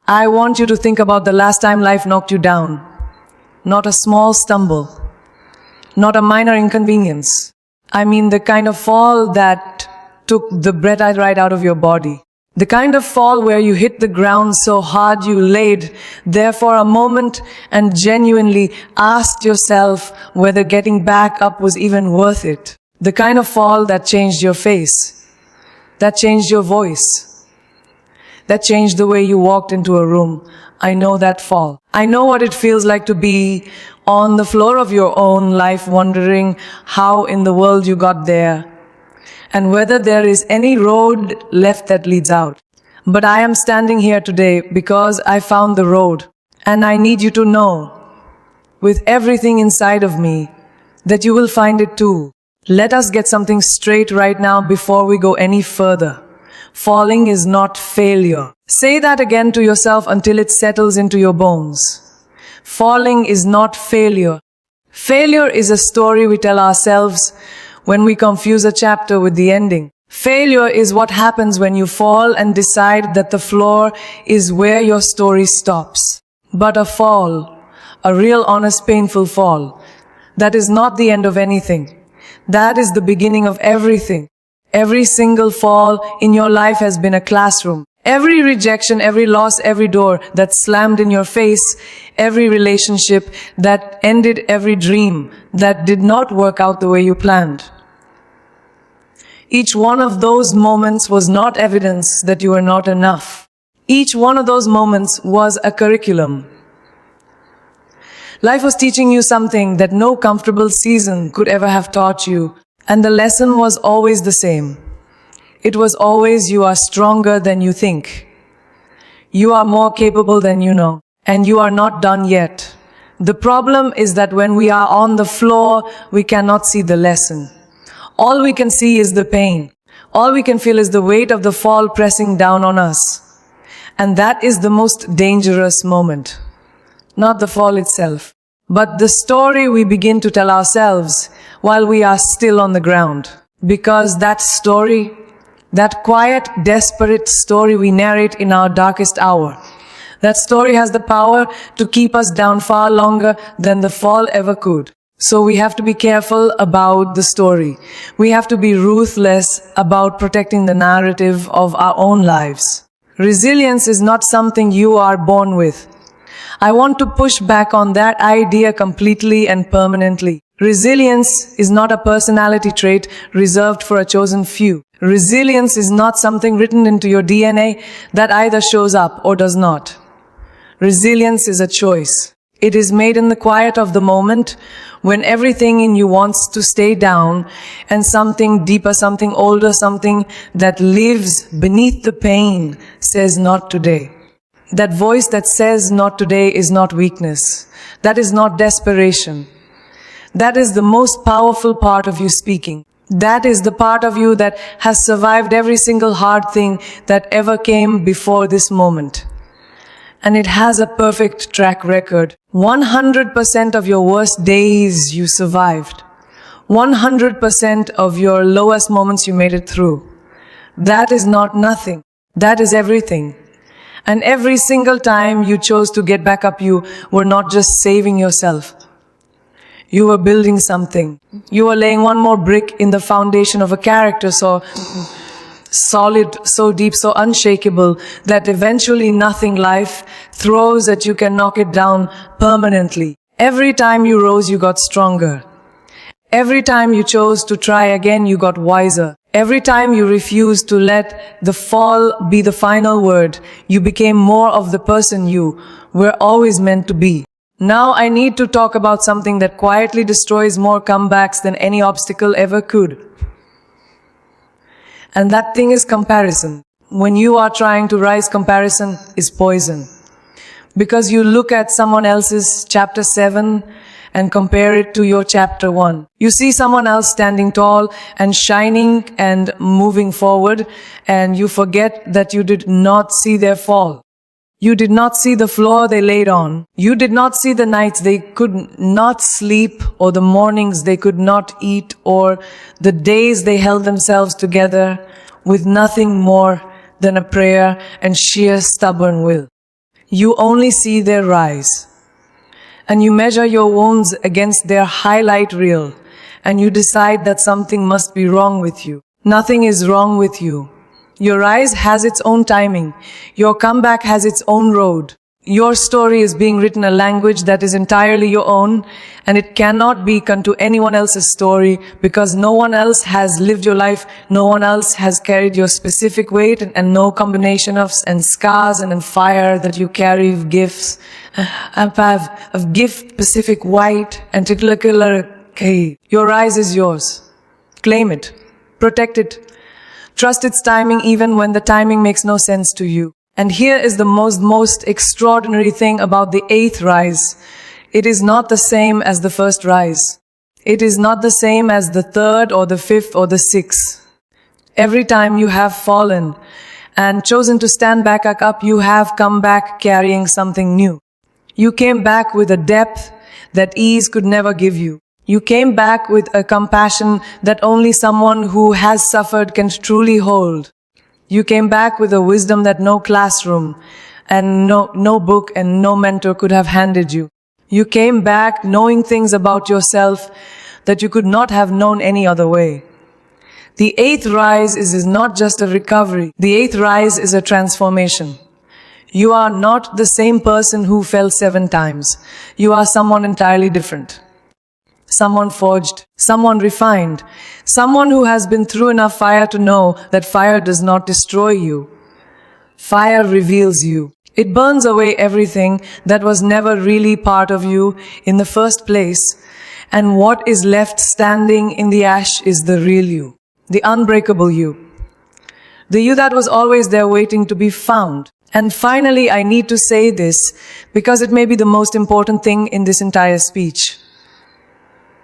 I want you to think about the last time life knocked you down. Not a small stumble. Not a minor inconvenience. I mean the kind of fall that took the breath right out of your body. The kind of fall where you hit the ground so hard you laid there for a moment and genuinely asked yourself whether getting back up was even worth it. The kind of fall that changed your face, that changed your voice, that changed the way you walked into a room. I know that fall. I know what it feels like to be on the floor of your own life, wondering how in the world you got there and whether there is any road left that leads out. But I am standing here today because I found the road, and I need you to know, with everything inside of me, that you will find it too. Let us get something straight right now before we go any further. Falling is not failure. Say that again to yourself until it settles into your bones. Falling is not failure. Failure is a story we tell ourselves when we confuse a chapter with the ending. Failure is what happens when you fall and decide that the floor is where your story stops. But a fall, a real honest painful fall, that is not the end of anything. That is the beginning of everything. Every single fall in your life has been a classroom. Every rejection, every loss, every door that slammed in your face, every relationship that ended, every dream that did not work out the way you planned. Each one of those moments was not evidence that you were not enough. Each one of those moments was a curriculum. Life was teaching you something that no comfortable season could ever have taught you. And the lesson was always the same. It was always, you are stronger than you think. You are more capable than you know. And you are not done yet. The problem is that when we are on the floor, we cannot see the lesson. All we can see is the pain. All we can feel is the weight of the fall pressing down on us. And that is the most dangerous moment. Not the fall itself, but the story we begin to tell ourselves while we are still on the ground. Because that story, that quiet, desperate story we narrate in our darkest hour, that story has the power to keep us down far longer than the fall ever could. So we have to be careful about the story. We have to be ruthless about protecting the narrative of our own lives. Resilience is not something you are born with. I want to push back on that idea completely and permanently. Resilience is not a personality trait reserved for a chosen few. Resilience is not something written into your DNA that either shows up or does not. Resilience is a choice. It is made in the quiet of the moment when everything in you wants to stay down and something deeper, something older, something that lives beneath the pain says not today. That voice that says not today is not weakness. That is not desperation. That is the most powerful part of you speaking. That is the part of you that has survived every single hard thing that ever came before this moment. And it has a perfect track record. 100% of your worst days you survived. 100% of your lowest moments you made it through. That is not nothing. That is everything. And every single time you chose to get back up, you were not just saving yourself. You were building something. You were laying one more brick in the foundation of a character so solid, so deep, so unshakable that eventually nothing life throws at you can knock it down permanently. Every time you rose, you got stronger. Every time you chose to try again, you got wiser. Every time you refused to let the fall be the final word, you became more of the person you were always meant to be. Now I need to talk about something that quietly destroys more comebacks than any obstacle ever could. And that thing is comparison. When you are trying to rise, comparison is poison. Because you look at someone else's chapter 7 and compare it to your chapter 1. You see someone else standing tall and shining and moving forward, and you forget that you did not see their fall. You did not see the floor they laid on. You did not see the nights they could not sleep, or the mornings they could not eat, or the days they held themselves together with nothing more than a prayer and sheer stubborn will. You only see their rise. And you measure your wounds against their highlight reel, and you decide that something must be wrong with you. Nothing is wrong with you. Your rise has its own timing. Your comeback has its own road. Your story is being written a language that is entirely your own, and it cannot be unto anyone else's story because no one else has lived your life, no one else has carried your specific weight, and no combination of scars and fire that you carry of gifts, of gift specific white and particular. Your rise is yours. Claim it. Protect it. Trust its timing even when the timing makes no sense to you. And here is the most extraordinary thing about the 8th rise. It is not the same as the first rise. It is not the same as the 3rd or the 5th or the 6th. Every time you have fallen and chosen to stand back up, you have come back carrying something new. You came back with a depth that ease could never give you. You came back with a compassion that only someone who has suffered can truly hold. You came back with a wisdom that no classroom and no book and no mentor could have handed you. You came back knowing things about yourself that you could not have known any other way. The 8th rise is not just a recovery. The 8th rise is a transformation. You are not the same person who fell 7 times. You are someone entirely different. Someone forged, someone refined, someone who has been through enough fire to know that fire does not destroy you. Fire reveals you. It burns away everything that was never really part of you in the first place, and what is left standing in the ash is the real you, the unbreakable you, the you that was always there waiting to be found. And finally, I need to say this because it may be the most important thing in this entire speech.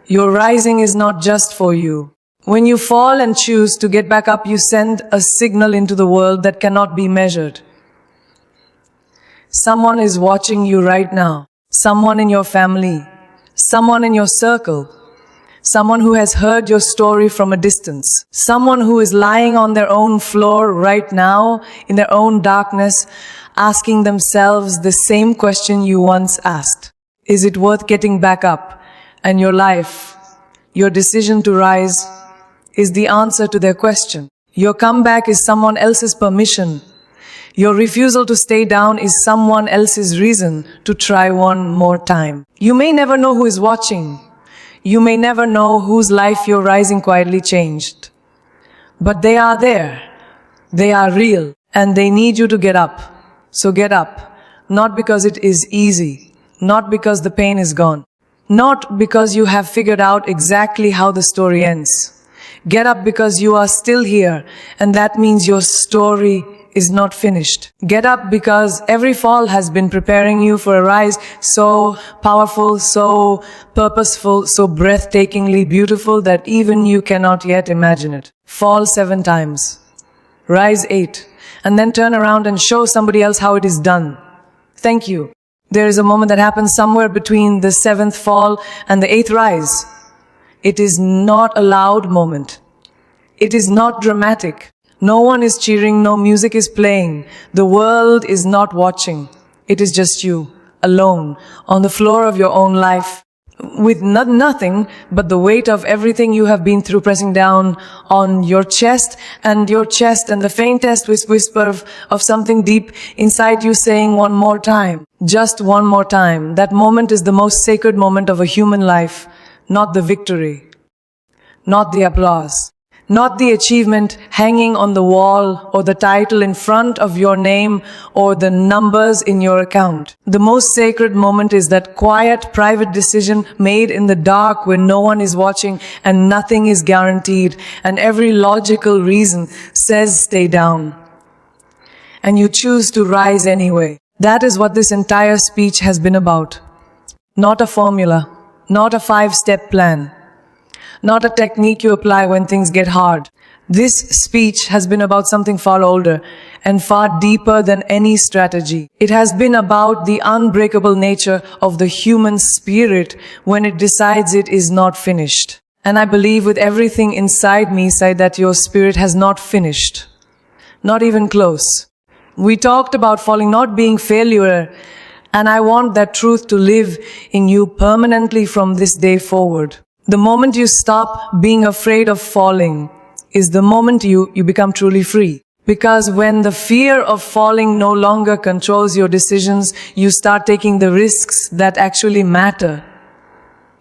Your rising is not just for you. When you fall and choose to get back up, you send a signal into the world that cannot be measured. Someone is watching you right now. Someone in your family. Someone in your circle. Someone who has heard your story from a distance. Someone who is lying on their own floor right now, in their own darkness, asking themselves the same question you once asked. Is it worth getting back up? And your life, your decision to rise, is the answer to their question. Your comeback is someone else's permission. Your refusal to stay down is someone else's reason to try one more time. You may never know who is watching. You may never know whose life your rising quietly changed. But they are there. They are real. And they need you to get up. So get up. Not because it is easy. Not because the pain is gone. Not because you have figured out exactly how the story ends. Get up because you are still here, and that means your story is not finished. Get up because every fall has been preparing you for a rise so powerful, so purposeful, so breathtakingly beautiful that even you cannot yet imagine it. Fall 7 times. Rise 8. And then turn around and show somebody else how it is done. Thank you. There is a moment that happens somewhere between the 7th fall and the 8th rise. It is not a loud moment. It is not dramatic. No one is cheering, no music is playing. The world is not watching. It is just you, alone, on the floor of your own life, with nothing but the weight of everything you have been through pressing down on your chest and the faintest whisper of something deep inside you saying one more time, just one more time. That moment is the most sacred moment of a human life, not the victory, not the applause, not the achievement hanging on the wall or the title in front of your name or the numbers in your account. The most sacred moment is that quiet, private decision made in the dark when no one is watching and nothing is guaranteed and every logical reason says stay down. And you choose to rise anyway. That is what this entire speech has been about. Not a formula, not a 5-step plan. Not a technique you apply when things get hard. This speech has been about something far older and far deeper than any strategy. It has been about the unbreakable nature of the human spirit when it decides it is not finished. And I believe with everything inside me that your spirit has not finished. Not even close. We talked about falling not being failure, and I want that truth to live in you permanently from this day forward. The moment you stop being afraid of falling is the moment you become truly free. Because when the fear of falling no longer controls your decisions, you start taking the risks that actually matter.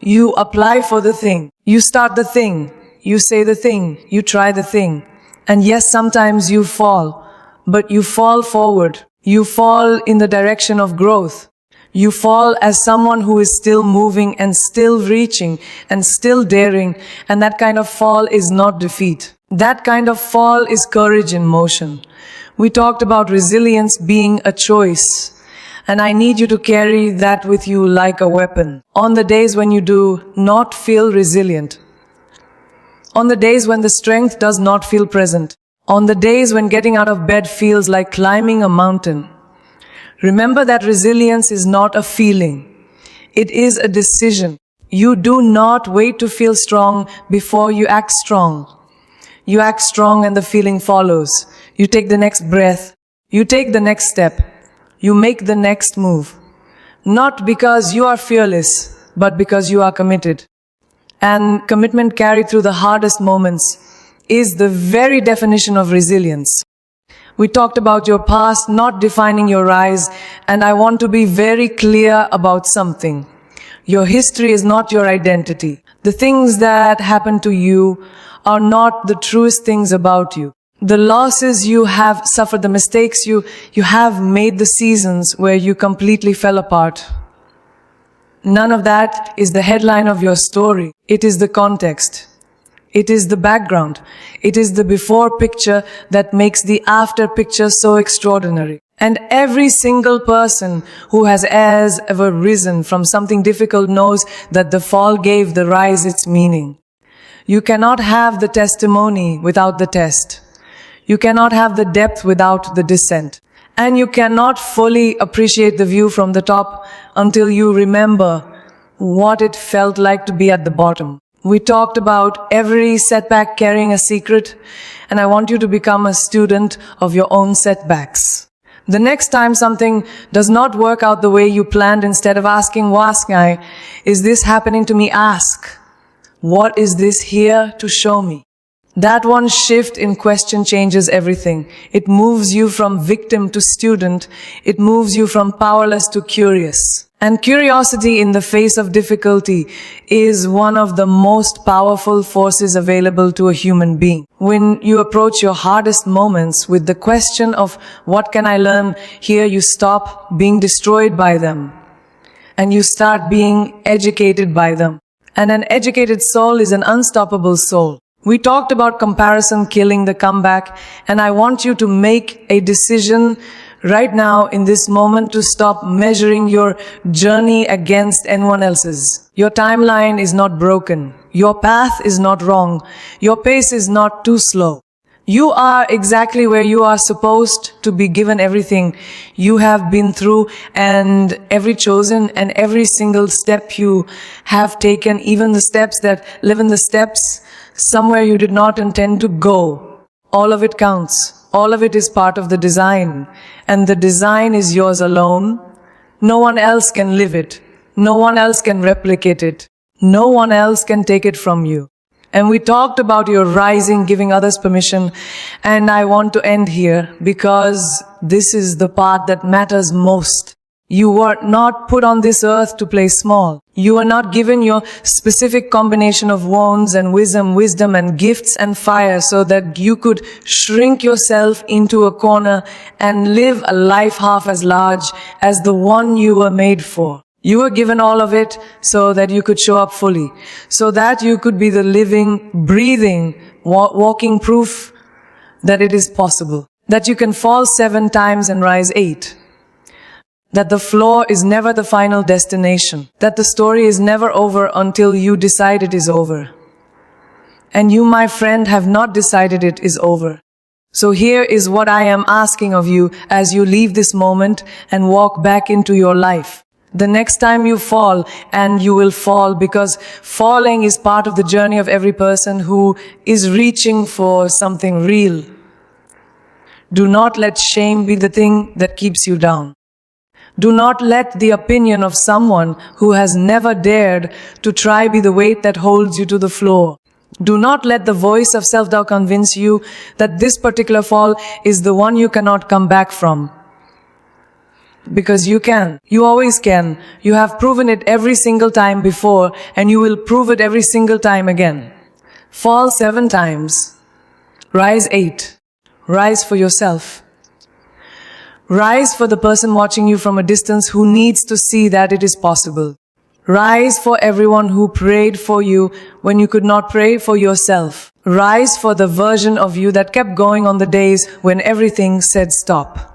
You apply for the thing. You start the thing. You say the thing. You try the thing. And yes, sometimes you fall, but you fall forward. You fall in the direction of growth. You fall as someone who is still moving and still reaching and still daring, and that kind of fall is not defeat. That kind of fall is courage in motion. We talked about resilience being a choice, and I need you to carry that with you like a weapon. On the days when you do not feel resilient, on the days when the strength does not feel present, on the days when getting out of bed feels like climbing a mountain, remember that resilience is not a feeling. It is a decision. You do not wait to feel strong before you act strong. You act strong and the feeling follows. You take the next breath. You take the next step. You make the next move. Not because you are fearless, but because you are committed. And commitment carried through the hardest moments is the very definition of resilience. We talked about your past not defining your rise, and I want to be very clear about something. Your history is not your identity. The things that happened to you are not the truest things about you. The losses you have suffered, the mistakes you have made, the seasons where you completely fell apart. None of that is the headline of your story. It is the context. It is the background. It is the before picture that makes the after picture so extraordinary. And every single person who has ever risen from something difficult knows that the fall gave the rise its meaning. You cannot have the testimony without the test. You cannot have the depth without the descent. And you cannot fully appreciate the view from the top until you remember what it felt like to be at the bottom. We talked about every setback carrying a secret, and I want you to become a student of your own setbacks. The next time something does not work out the way you planned, instead of asking, "Why is this happening to me?" ask, "What is this here to show me?" That one shift in question changes everything. It moves you from victim to student. It moves you from powerless to curious. And curiosity in the face of difficulty is one of the most powerful forces available to a human being. When you approach your hardest moments with the question of what can I learn here, you stop being destroyed by them and you start being educated by them. And an educated soul is an unstoppable soul. We talked about comparison killing the comeback, and I want you to make a decision right now in this moment to stop measuring your journey against anyone else's. Your timeline is not broken. Your path is not wrong. Your pace is not too slow. You are exactly where you are supposed to be, given everything you have been through and every chosen and every single step you have taken, even the steps that live in the steps somewhere you did not intend to go. All of it counts. All of it is part of the design, and the design is yours alone. No one else can live it. No one else can replicate it. No one else can take it from you. And we talked about your rising, giving others permission, and I want to end here because this is the part that matters most. You were not put on this earth to play small. You were not given your specific combination of wounds and wisdom and gifts and fire so that you could shrink yourself into a corner and live a life half as large as the one you were made for. You were given all of it so that you could show up fully, so that you could be the living, breathing, walking proof that it is possible, that you can fall 7 times and rise 8. That the floor is never the final destination. That the story is never over until you decide it is over. And you, my friend, have not decided it is over. So here is what I am asking of you as you leave this moment and walk back into your life. The next time you fall, and you will fall because falling is part of the journey of every person who is reaching for something real. Do not let shame be the thing that keeps you down. Do not let the opinion of someone who has never dared to try be the weight that holds you to the floor. Do not let the voice of self-doubt convince you that this particular fall is the one you cannot come back from. Because you can. You always can. You have proven it every single time before, and you will prove it every single time again. Fall 7 times. Rise 8. Rise for yourself. Rise for the person watching you from a distance who needs to see that it is possible. Rise for everyone who prayed for you when you could not pray for yourself. Rise for the version of you that kept going on the days when everything said stop.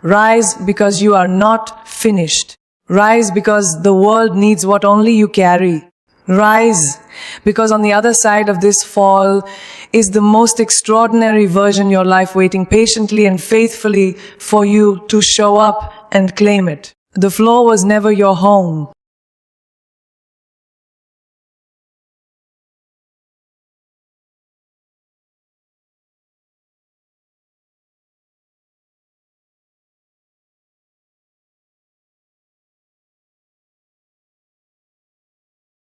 Rise because you are not finished. Rise because the world needs what only you carry. Rise because on the other side of this fall is the most extraordinary version of your life waiting patiently and faithfully for you to show up and claim it. The floor was never your home.